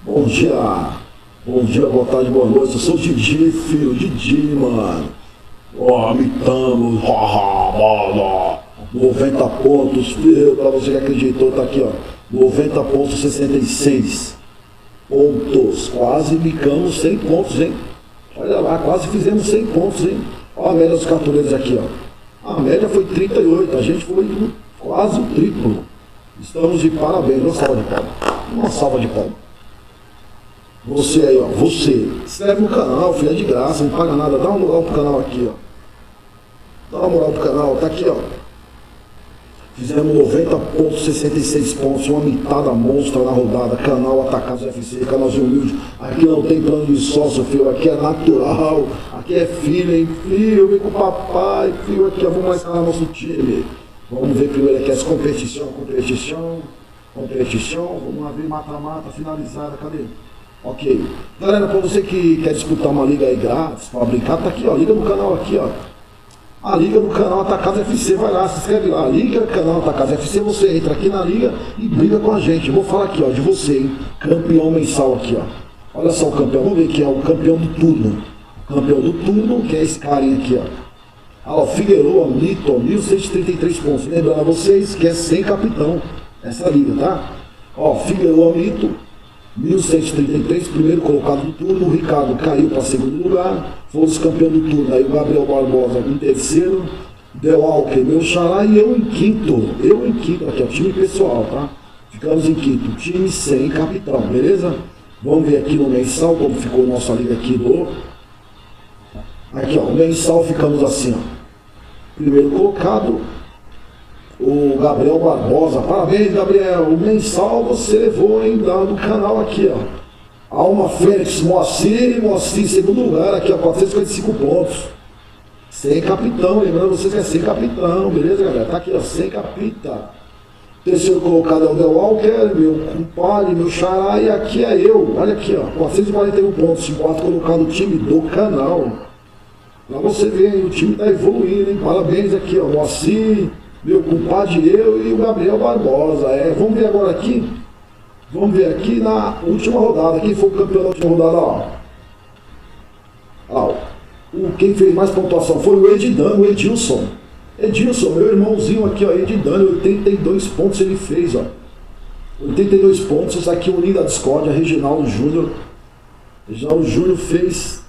Bom dia, boa tarde, boa noite. Eu sou o Didi, filho, Didi, mano. Ó, mitamos, mano. 90 pontos, filho, pra você que acreditou, tá aqui, ó. 90 pontos, 66 pontos. Quase micamos 100 pontos, hein? Olha lá, quase fizemos 100 pontos, hein? Olha a média dos cartoleiros aqui, ó. A média foi 38, a gente foi quase o triplo. Estamos de parabéns, uma salva de palmas. Uma salva de palmas. Você aí, ó, você, se inscreve no canal, filho, é de graça, não paga nada, dá uma moral pro canal aqui, ó. Dá uma moral pro canal, tá aqui, ó. Fizemos 90 pontos, 66 pontos, uma mitada monstra na rodada, canal Atacados FC, canalzinho humilde. Aqui não tem plano de sócio, filho, aqui é natural, aqui é filho, hein, filho, vem com o papai, filho, aqui, ó, vamos mais escalar nosso time. Vamos ver primeiro aqui as competição, vamos lá ver mata-mata, finalizada, cadê? Ok. Galera, para você que quer disputar uma liga aí grátis, para brincar, tá aqui, ó, liga no canal aqui, ó. A liga do canal Atacados FC, vai lá, se inscreve lá. Liga no canal Atacados FC, você entra aqui na liga e briga com a gente. Eu vou falar aqui, ó, de você, hein? Campeão mensal aqui, ó. Olha só o campeão, vamos ver aqui, ó, o campeão do turno. Campeão do turno, que é esse carinha aqui, ó. Ó, Figueroa, Mito, 1.133 pontos. Lembrando a vocês que é sem capitão essa liga, tá? Ó, Figueroa, Mito, 1.133, primeiro colocado do turno. O Ricardo caiu para segundo lugar, fomos campeão do turno. Aí o Gabriel Barbosa em terceiro, Del Alcker, meu xará, e eu em quinto. Aqui, ó, time pessoal, tá? Ficamos em quinto, time sem capitão, beleza? Vamos ver aqui no mensal como ficou nossa liga aqui do... Aqui, ó, o mensal ficamos assim, ó. Primeiro colocado, o Gabriel Barbosa. Parabéns, Gabriel. O mensal você levou, hein, do canal aqui, ó. Alma Fênix, Moacir, segundo lugar, aqui, ó, 455 pontos. Sem capitão, lembrando vocês que é sem capitão, beleza, galera? Tá aqui, ó, sem capitão. Terceiro colocado é o Del Walker, meu compadre, meu xará, e aqui é eu. Olha aqui, ó, 441 pontos, quarto colocado o time do canal. Pra você ver, hein, o time tá evoluindo, hein? Parabéns aqui, ó, Moacir, meu compadre, eu e o Gabriel Barbosa. Vamos ver agora aqui. Vamos ver aqui na última rodada. Quem foi o campeão da última rodada, ó. Quem fez mais pontuação foi o Edilson. Edilson, meu irmãozinho aqui, ó, Edidano, 82 pontos ele fez, ó. 82 pontos, isso aqui unindo a Discord, a Reginaldo Júnior. Reginaldo Júnior fez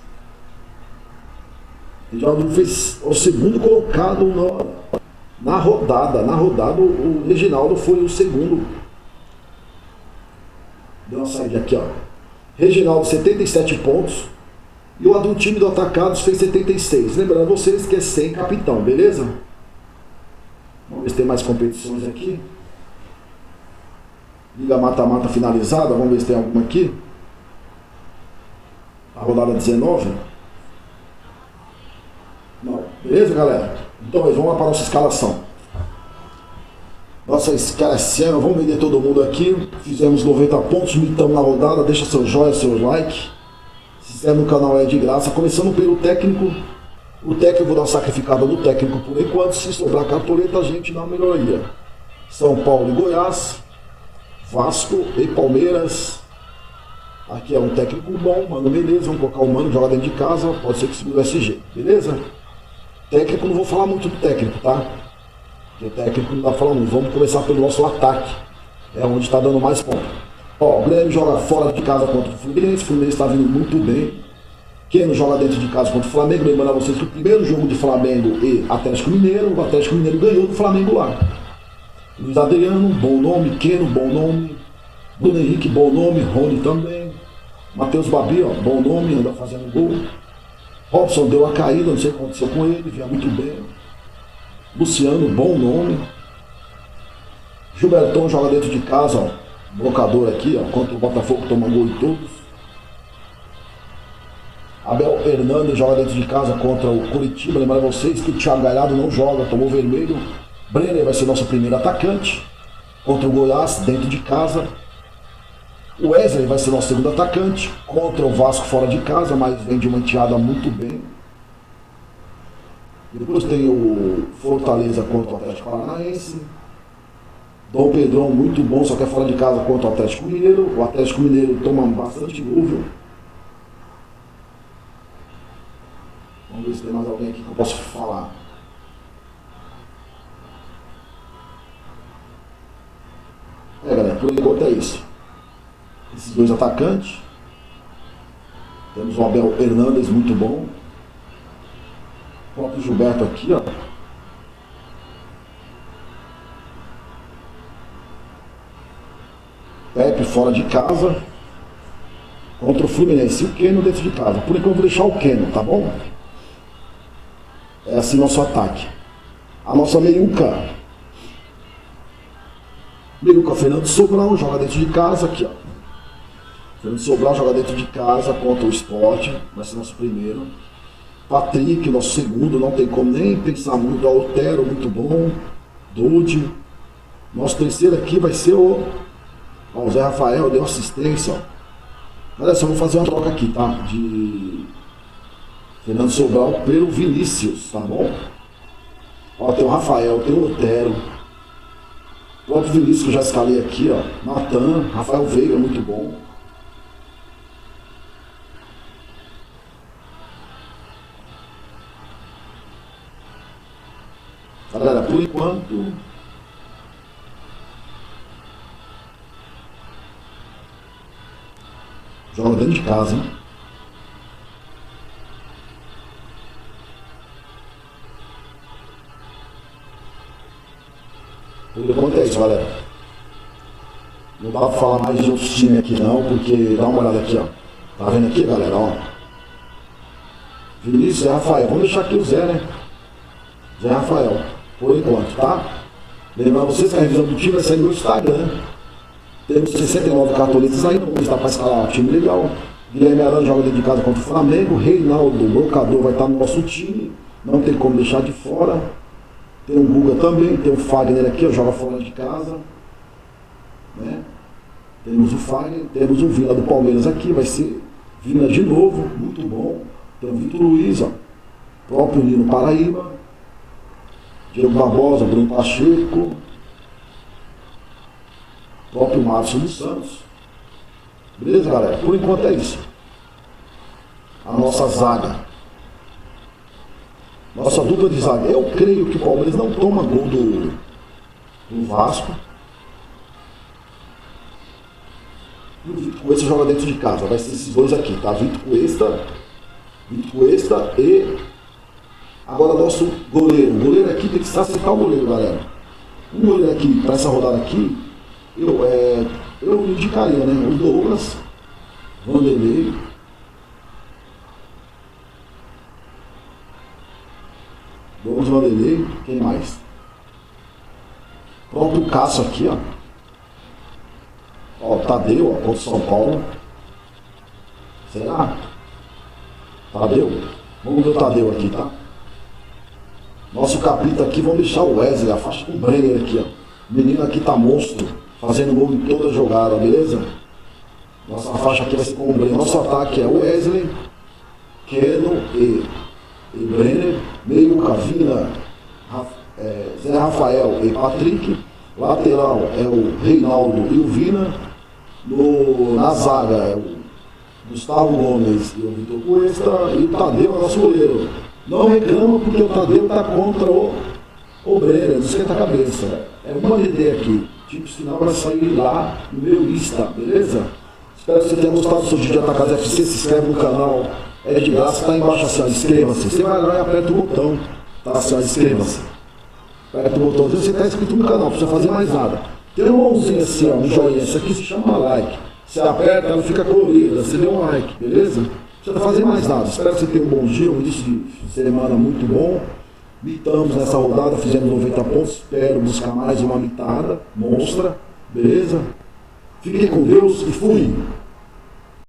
o segundo colocado na rodada. O Reginaldo foi o segundo. Deu uma saída aqui, ó. Reginaldo, 77 pontos. E o do time do Atacados fez 76. Lembrando vocês que é sem capitão, beleza? Vamos ver se tem mais competições aqui. Liga mata-mata finalizada. Vamos ver se tem alguma aqui. A rodada 19. Não. Beleza, galera? Então, vamos lá para a nossa escalação. Nossa escalação, vamos vender todo mundo aqui. Fizemos 90 pontos, mitamos na rodada. Deixa seu joinha, seu like. Se inscreve no canal, é de graça. Começando pelo técnico. O técnico, eu vou dar uma sacrificada no técnico por enquanto. Se sobrar cartoleta, a gente dá uma melhoria. São Paulo e Goiás, Vasco e Palmeiras. Aqui é um técnico bom, Mano Menezes. Vamos colocar o Mano, joga dentro de casa. Pode ser que segure o SG, beleza? Técnico, não vou falar muito do técnico, tá? Porque técnico não dá pra falar muito. Vamos começar pelo nosso ataque. É onde está dando mais pontos. Ó, o Grêmio joga fora de casa contra o Fluminense. O Fluminense está vindo muito bem. Quem não joga dentro de casa contra o Flamengo, lembrando a vocês que o primeiro jogo de Flamengo e Atlético Mineiro, o Atlético Mineiro ganhou do Flamengo lá. Luiz Adriano, bom nome. Keno, bom nome. Bruno Henrique, bom nome. Rony também. Matheus Babi, ó, bom nome, anda fazendo gol. Robson deu uma caída, não sei o que aconteceu com ele, vinha muito bem. Luciano, bom nome. Gilbertão joga dentro de casa, ó, blocador aqui, ó, contra o Botafogo, toma gol em todos. Abel Hernandes joga dentro de casa contra o Curitiba. Lembrar vocês que o Thiago Galhardo não joga, tomou vermelho. Brenner vai ser nosso primeiro atacante contra o Goiás, dentro de casa. O Wesley vai ser nosso segundo atacante contra o Vasco fora de casa, mas vem de uma enteada muito bem. Depois tem o Fortaleza contra o Atlético Paranaense. Dom Pedrão muito bom, só que é fora de casa contra o Atlético Mineiro. O Atlético Mineiro toma bastante gol, viu? Vamos ver se tem mais alguém aqui que eu posso falar. Galera, por enquanto é isso. Esses dois atacantes. Temos o Abel Hernandes muito bom. O próprio Gilberto aqui, ó. Pepe fora de casa contra o Fluminense e o Keno dentro de casa. Por enquanto eu vou deixar o Keno, tá bom? É assim nosso ataque. A nossa meiuca. Meiuca Fernando Sobral joga dentro de casa aqui, ó. Fernando Sobral joga dentro de casa contra o Sport. Vai ser nosso primeiro. Patrick, nosso segundo, não tem como nem pensar muito. Altero, muito bom. Dude. Nosso terceiro aqui vai ser o Zé Rafael, deu assistência, ó. Olha só, vou fazer uma troca aqui, tá? De Fernando Sobral pelo Vinícius, tá bom? Ó, tem o Rafael, tem o Otero. O próprio Vinícius que eu já escalei aqui, ó. Natan, Rafael Veiga, muito bom. Galera, por enquanto... joga dentro de casa, hein? Por enquanto é isso, galera. Não dá pra falar mais de outros times aqui não, porque dá uma olhada aqui, ó. Tá vendo aqui, galera, ó. Vinícius, Zé Rafael. Vamos deixar aqui o Zé, né? Zé Rafael, por enquanto, tá? Lembrando vocês que a revisão do time vai sair no Instagram. Temos 69 cartoletas aí, vamos estar para escalar um time legal. Guilherme Arana joga dentro de casa contra o Flamengo. Reinaldo, Brocador, vai estar no nosso time. Não tem como deixar de fora. Tem o Guga também, tem o Fagner aqui, ó, joga fora de casa. Né? Temos o Fagner, temos o Vila do Palmeiras aqui, vai ser Vila de novo, muito bom. Tem o Vitor Luiz, ó, próprio Nino Paraíba. Diego Barbosa, Bruno Pacheco. Próprio Márcio dos Santos. Beleza, galera? Por enquanto é isso. A nossa zaga. Nossa dupla de zaga. Eu creio que o Palmeiras não toma gol do Vasco. E o Vitor Cuesta joga dentro de casa. Vai ser esses dois aqui, tá? Vitor Cuesta e... agora nosso goleiro. O goleiro aqui tem que se acertar o goleiro, galera. Um goleiro aqui, para essa rodada aqui, eu indicaria, né? O Douglas, Vanderlei, quem mais? O próprio Cássio aqui, ó. Ó, Tadeu, ó, contra São Paulo. Será? Tadeu? Vamos ver o Tadeu aqui, tá? Nosso capita aqui, vamos deixar o Wesley, a faixa com o Brenner aqui, ó. O menino aqui tá monstro, fazendo gol em toda jogada, beleza? Nossa faixa aqui vai ser com o Brenner. Nosso ataque é o Wesley, Keno e Brenner. Meio Cavina, Zé Rafael e Patrick. Lateral é o Reinaldo e o Vina. Na zaga é o Gustavo Gomes e o Vitor Cuesta. E o Tadeu é nosso goleiro. Não reclama porque o Tadeu tá contra o Brenner, não esquenta a cabeça. É uma ideia aqui. Tipo, final vai sair lá no meu Insta, beleza? Espero que você tenha gostado do seu vídeo de Atacado FC. Se inscreve no canal, é de graça, tá embaixo assim, ó, inscreva-se. Você vai lá e aperta o botão, tá assim, ó, inscreva-se. Aperta o botãozinho, você tá inscrito no canal, não precisa fazer mais nada. Tem um mãozinho assim, ó, um joinha, isso aqui se chama like. Você aperta, ela fica colorida, você deu um like, beleza? Não precisa fazer mais nada. Espero que você tenha um bom dia, um início de semana muito bom. Mitamos nessa rodada, fizemos 90 pontos. Espero buscar mais uma mitada monstra, beleza? Fiquem com Deus e fui!